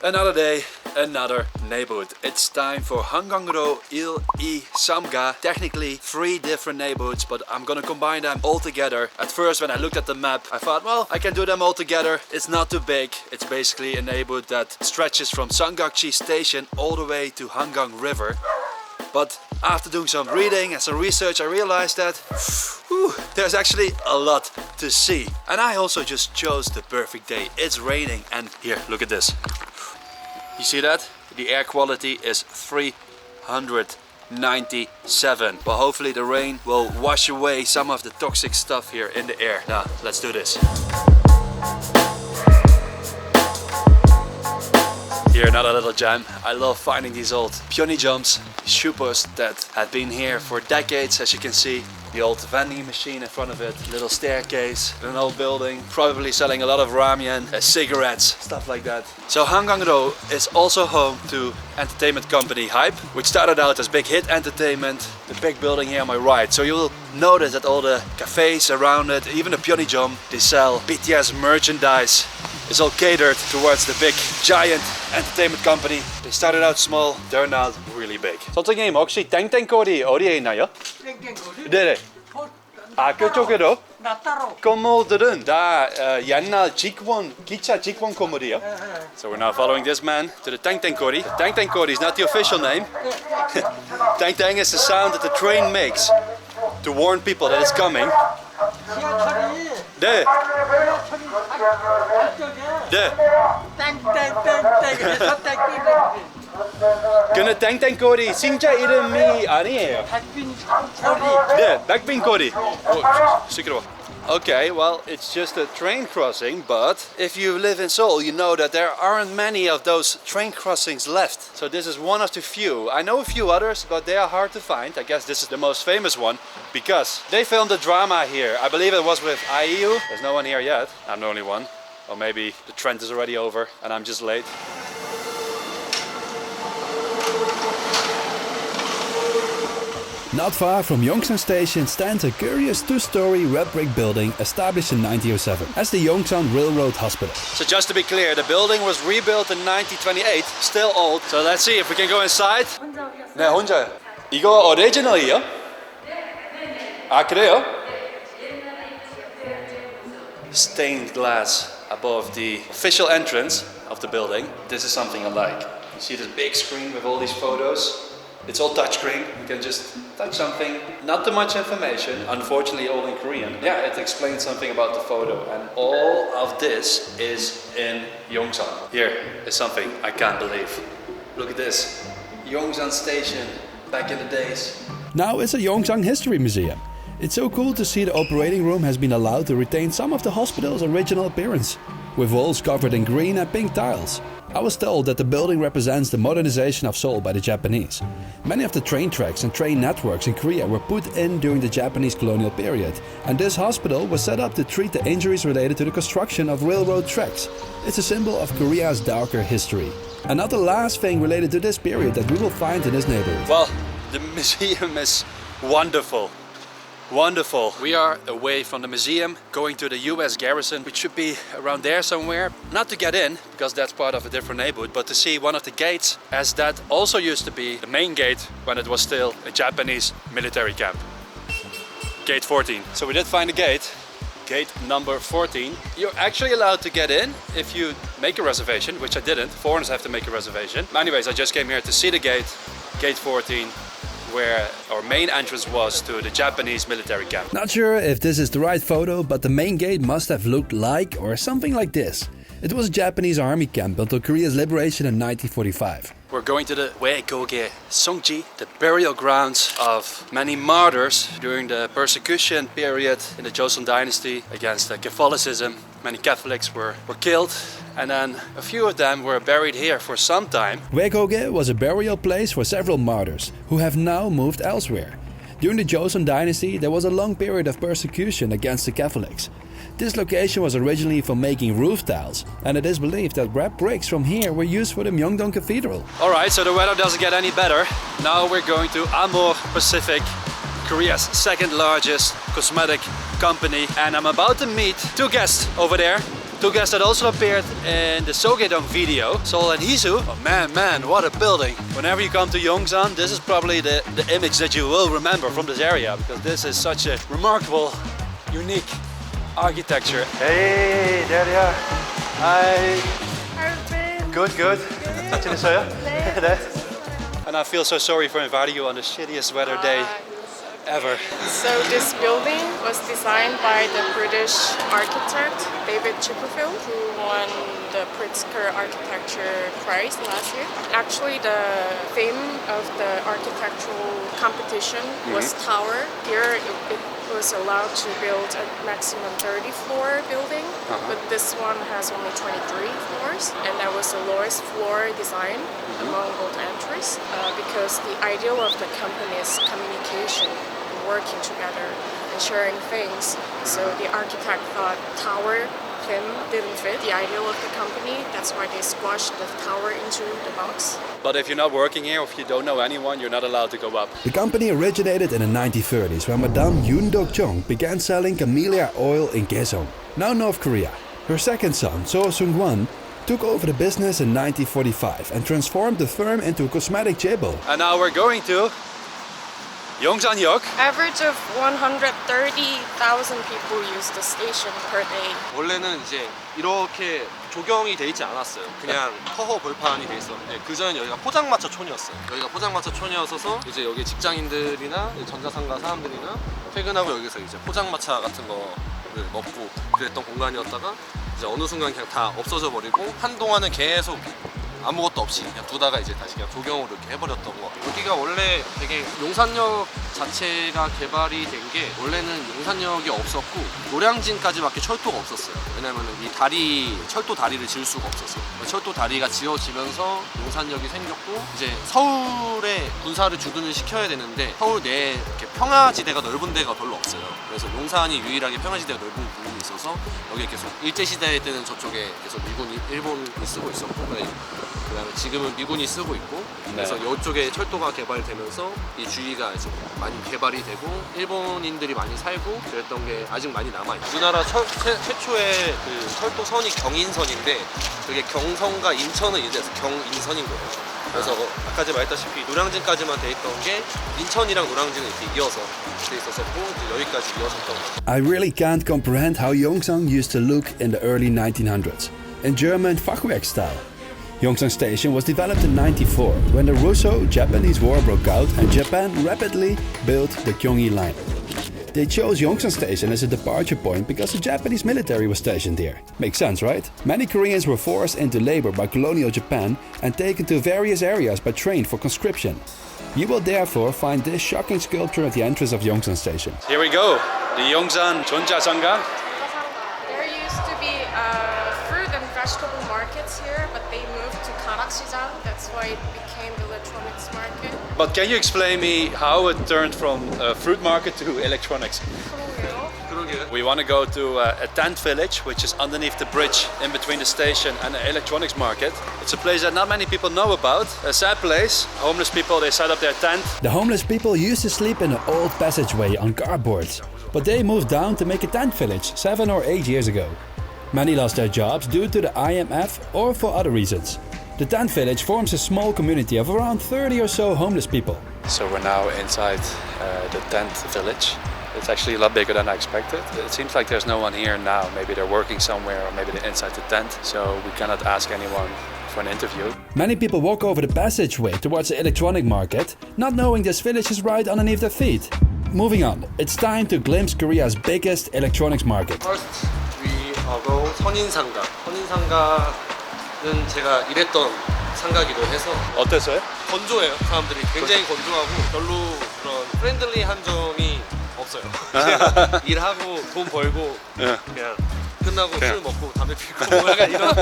Another day, another neighborhood. It's time for Hangang-ro Il I Samga. Technically 3 different neighborhoods, but I'm gonna combine them all together. At first, when I looked at the map, I thought, well, I can do them all together. It's not too big. It's basically a neighborhood that stretches from Sangakji station all the way to Hangang River. But after doing some reading and some research, I realized that there's actually a lot to see. And I also just chose the perfect day. It's raining, and here, look at this. You see that? The air quality is 397. But hopefully the rain will wash away some of the toxic stuff here in the air. Now, let's do this. Here, another little gem. I love finding these old pyeonijums, shupos that have been here for decades, as you can see. The old vending machine in front of it, little staircase, an old building, probably selling a lot of ramen, cigarettes, stuff like that. So Hangang-ro is also home to entertainment company Hype, which started out as Big Hit Entertainment, the big building here on my right. So you'll notice that all the cafes around it, even the pyeonijum, they sell BTS merchandise. It's all catered towards the big giant entertainment company. They started out small, they're now really big. 선생님 혹시 땡땡거리 어디에 있나요? 땡땡거리? 네네. 그쪽에도? 나 따로. 건물들은 다 옛날 기차 직원 건물이에요. So we're now following this man to the 땡땡거리. The 땡땡거리 is not the official name. 땡땡 is the sound that the train makes to warn people that it's coming. 지하철이. 네. 지하철이 안쪽에. 네. 땡땡땡땡 해서 땡땡거리. 근데 땡땡거리 진짜 이름이 아니에요. 백빈거리. 네, 백빈거리. 시끄러워. Okay, well, it's just a train crossing, but if you live in Seoul, you know that there aren't many of those train crossings left. So this is one of the few. I know a few others, but they are hard to find. I guess this is the most famous one because they filmed a drama here. I believe it was with IU. There's no one here yet. I'm the only one. Or maybe the trend is already over and I'm just late. Not far from Yongsan Station stands a curious 2-story red brick building established in 1907 as the Yongsan Railroad Hospital. So just to be clear, the building was rebuilt in 1928, still old. So let's see if we can go inside. 네, 혼자요. 이거 오리지널이에요? 아, 그래요? Stained glass above the official entrance of the building. This is something I like. You see this big screen with all these photos? It's all touchscreen. You can just touch something. Not too much information, unfortunately all in Korean. Yeah, it explains something about the photo. And all of this is in Yongsan. Here is something I can't believe. Look at this. Yongsan Station, back in the days. Now it's a Yongsan History Museum. It's so cool to see the operating room has been allowed to retain some of the hospital's original appearance, with walls covered in green and pink tiles. I was told that the building represents the modernization of Seoul by the Japanese. Many of the train tracks and train networks in Korea were put in during the Japanese colonial period, and this hospital was set up to treat the injuries related to the construction of railroad tracks. It's a symbol of Korea's darker history. Another last thing related to this period that we will find in this neighborhood. Well, the museum is wonderful. Wonderful. We are away from the museum, going to the US garrison, which should be around there somewhere. Not to get in, because that's part of a different neighborhood, but to see one of the gates, as that also used to be the main gate when it was still a Japanese military camp. Gate 14. So we did find a gate. Gate number 14. You're actually allowed to get in if you make a reservation, which I didn't. Foreigners have to make a reservation. Anyways, I just came here to see the gate. Gate 14. Where our main entrance was to the Japanese military camp. Not sure if this is the right photo, but the main gate must have looked like or something like this. It was a Japanese army camp until Korea's liberation in 1945. We're going to the Waegoge Songji, the burial grounds of many martyrs during the persecution period in the Joseon dynasty against Catholicism. Many Catholics were killed, and then a few of them were buried here for some time. Waegoge was a burial place for several martyrs who have now moved elsewhere. During the Joseon dynasty, there was a long period of persecution against the Catholics. This location was originally for making roof tiles, and it is believed that red bricks from here were used for the Myeongdong Cathedral. Alright, so the weather doesn't get any better. Now we're going to Amor Pacific, Korea's second largest cosmetic company, and I'm about to meet two guests over there Two guests that also appeared in the Sogedong video, Sol and Hisu. Oh man, what a building. Whenever you come to Yongsan, this is probably the image that you will remember from this area, because this is such a remarkable, unique architecture. Hey, there they are. Hi. Good. 잘 지냈어요? 네. And I feel so sorry for inviting you on the shittiest weather day ever. So this building was designed by the British architect David Chipperfield, who won the Pritzker Architecture Prize last year. Actually, the theme of the architectural competition was tower. Here, it was allowed to build a maximum 30-floor building, but this one has only 23 floors, and that was the lowest floor design among both entries, because the ideal of the company is communication, working together and sharing things. So the architect thought tower theme didn't fit the ideal of the company. That's why they squashed the tower into the box. But if you're not working here, or if you don't know anyone, you're not allowed to go up. The company originated in the 1930s when Madame Yoon Dok-jong began selling camellia oil in Kaesong, now North Korea. Her second son, So Sung-won, took over the business in 1945 and transformed the firm into a cosmetic chaebol. And now we're going to Yongsan-yok. Average of 130,000 people use the station per day. 원래는 이제 이렇게 조경이 돼 있지 않았어요. 그냥 터허 벌판이 돼 있었는데 그전엔 여기가 포장마차촌이었어요. 여기가 포장마차촌이어서 이제 여기 직장인들이나 전자상가 사람들이나 퇴근하고 여기서 이제 포장마차 같은 거를 먹고 그랬던 공간이었다가 이제 어느 순간 그냥 다 없어져 버리고 한동안은 계속 아무것도 없이 그냥 두다가 이제 다시 그냥 조경으로 이렇게 해버렸던 거. 여기가 원래 되게 용산역 자체가 개발이 된 게 원래는 용산역이 없었고 노량진까지밖에 철도가 없었어요. 왜냐면은 이 다리, 철도 다리를 지을 수가 없었어요. 철도 다리가 지어지면서 용산역이 생겼고 이제 서울에 군사를 주둔을 시켜야 되는데 서울 내에 이렇게 평화지대가 넓은 데가 별로 없어요. 그래서 용산이 유일하게 평화지대가 넓은 부분이 있어서 여기 계속 일제시대 때는 저쪽에 계속 미군이 일본이 쓰고 있었고 그다음에 지금은 미군이 쓰고 있고 그래서 이쪽에 철도가 개발되면서 이 주위가 이제 많이 개발이 되고 일본인들이 많이 살고 그랬던 게 아직 많이 남아있어요. 우리나라 최초의 그 철도선이 경인선인데 그게 경성과 인천은 이제 경인선인 거예요. 그래서 아까 제가 말했다시피 노량진까지만 돼 있던 게 인천이랑 노량진은 이렇게 이어서 돼 있었었고 이제 여기까지 이어졌던 거예요. I really can't comprehend how Yongsan used to look in the early 1900s, in German Fachwerk style. Yongsan Station was developed in 1994 when the Russo-Japanese War broke out and Japan rapidly built the Gyeonggi Line. They chose Yongsan Station as a departure point because the Japanese military was stationed here. Makes sense, right? Many Koreans were forced into labor by colonial Japan and taken to various areas by train for conscription. You will therefore find this shocking sculpture at the entrance of Yongsan Station. Here we go, the Yongsan Chonja-sanga. There used to be fruit and vegetable markets here, but they moved to Karak-sijang. That's why it became the electronics market. But can you explain me how it turned from a fruit market to electronics? 그러게요. We want to go to a tent village, which is underneath the bridge in between the station and the electronics market. It's a place that not many people know about. A sad place. Homeless people, they set up their tent. The homeless people used to sleep in an old passageway on cardboards, but they moved down to make a tent village 7 or 8 years ago. Many lost their jobs due to the IMF or for other reasons. The tent village forms a small community of around 30 or so homeless people. So we're now inside the tent village. It's actually a lot bigger than I expected. It seems like there's no one here now. Maybe they're working somewhere or maybe they're inside the tent. So we cannot ask anyone for an interview. Many people walk over the passageway towards the electronic market, not knowing this village is right underneath their feet. Moving on, it's time to glimpse Korea's biggest electronics market. First, we go 선인상가. 선인상가는 제가 일했던 상가기도 해서 어땠어요? 건조해요. 사람들이 굉장히 건조하고 별로 그런 프렌들리한 점이 없어요. 일하고 돈 벌고 그냥 끝나고 술 먹고 담배 피고 뭐 약간 이런.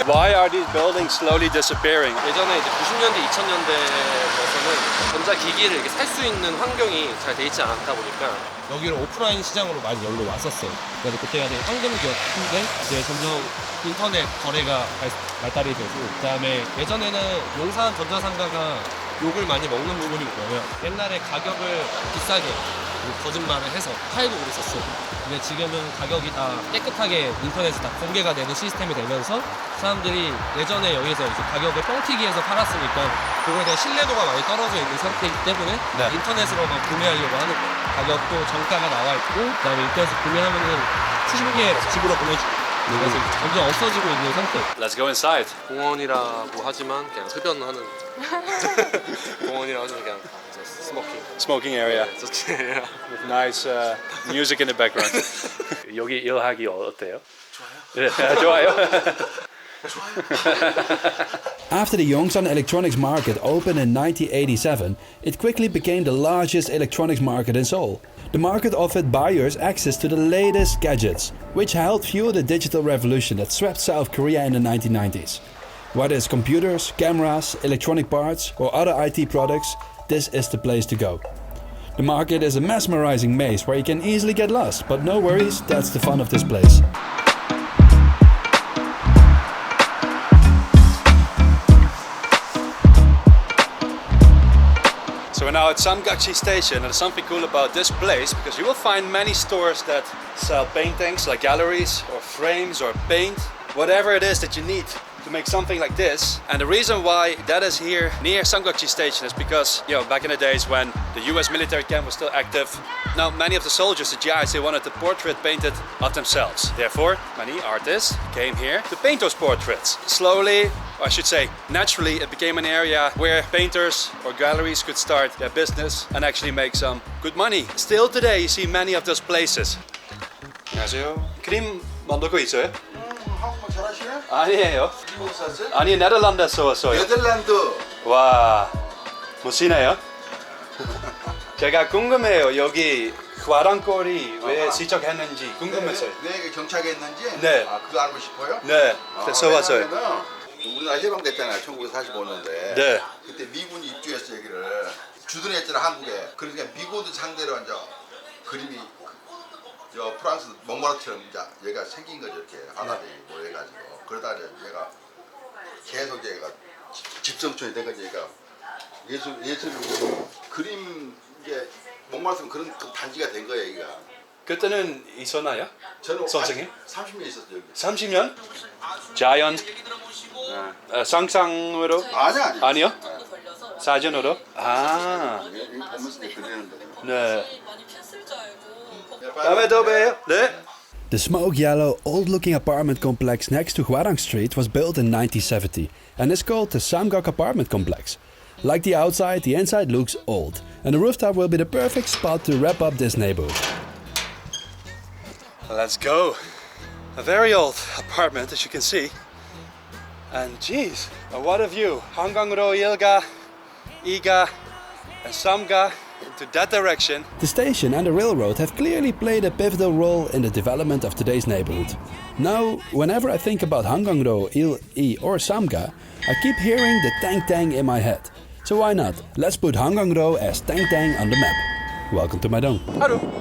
Why are these buildings slowly disappearing? 예전에 이제 90년대, 2000년대에서는 전자기기를 이렇게 살 수 있는 환경이 잘 돼 있지 않았다 보니까 여기를 오프라인 시장으로 많이 열로 왔었어요. 그래서 그때가 되게 황금기였는데 이제 점점 인터넷 거래가 발달이 되고 그다음에 예전에는 용산 전자상가가 욕을 많이 먹는 부분이 뭐냐면 옛날에 가격을 비싸게 거짓말을 해서 파일을 올렸었어. 근데 지금은 가격이 다 깨끗하게 인터넷에 다 공개가 되는 시스템이 되면서 사람들이 예전에 여기서 이제 가격을 뻥튀기 해서 팔았으니까 그거에 대한 신뢰도가 많이 떨어져 있는 상태이기 때문에 네. 인터넷으로만 구매하려고 하는 거예요. 가격도 정가가 나와 있고 그다음에 인터넷에서 구매하면은 추신기에 집으로 보내주고 그래서 점점 없어지고 있는 상태. Let's go inside. 공원이라고 하지만 그냥 흡연하는 공원이라고 하지만 그냥 스모킹. Smoking area. 좋지. With nice music in the background. 여기 일하기 어때요? 좋아요. 좋아요. After the Yongsan Electronics Market opened in 1987, it quickly became the largest electronics market in Seoul. The market offered buyers access to the latest gadgets, which helped fuel the digital revolution that swept South Korea in the 1990s. Whether it's computers, cameras, electronic parts, or other IT products, this is the place to go. The market is a mesmerizing maze where you can easily get lost, but no worries, that's the fun of this place. So we're now at Samgakji Station, and there's something cool about this place because you will find many stores that sell paintings, like galleries or frames or paint, whatever it is that you need to make something like this. And the reason why that is here near Samgakji Station is because, you know, back in the days when the US military camp was still active, now many of the soldiers, the GIs, they wanted the portrait painted of themselves. Therefore, many artists came here to paint those portraits. Slowly, or I should say naturally, it became an area where painters or galleries could start their business and actually make some good money. Still today, you see many of those places. 안녕하세요. 그림 만들고 있어요? 한국말 잘하시네? 아니에요. 미국 사세요? 아니, 네덜란드에서 왔어요. 네덜란드. 와, 멋지네요. 제가 궁금해요. 여기 화랑거리 왜 시작했는지 궁금했어요. 왜 경찰에 있는지? 네. 아, 그거 알고 싶어요? 네, 그래서 왔어요. 왜냐면은 우리나라 해방됐잖아요. 1945년도에. 네. 그때 미군이 입주했어 여기를. 주둔했잖아 한국에. 그러니까 미군을 상대로 이제 그림이 저 프랑스 몽마르트처럼 이제 얘가 생긴 거죠 이렇게 하나씩 뭐 해가지고. 그러다 이제 얘가 계속 얘가 집성촌이 된 거지 얘가. 예술 그림 이게 몽마르트는 그런 그 단지가 된 거예요 여기가. 그때는 있었나요? 저는 선생님? 30년 있었어요 여기. 30년? 자연 상상으로? 아니. 아니요? 사전으로? 아, 여기 보면서 그리는 거예요. 네. 다음에 또 봬요. 네. The smoke yellow, old looking apartment complex next to Hwarang Street was built in 1970 and is called the Samgak Apartment Complex. Like the outside, the inside looks old, and the rooftop will be the perfect spot to wrap up this neighborhood. Let's go. A very old apartment, as you can see. And geez, what a view. Hangang-ro, Ilga, Iga, and Samga into that direction. The station and the railroad have clearly played a pivotal role in the development of today's neighborhood. Now, whenever I think about Hangang-ro, Il-I or Samga, I keep hearing the Tang Tang in my head. So why not? Let's put Hangang-ro as Tang Tang on the map. Welcome to my dome.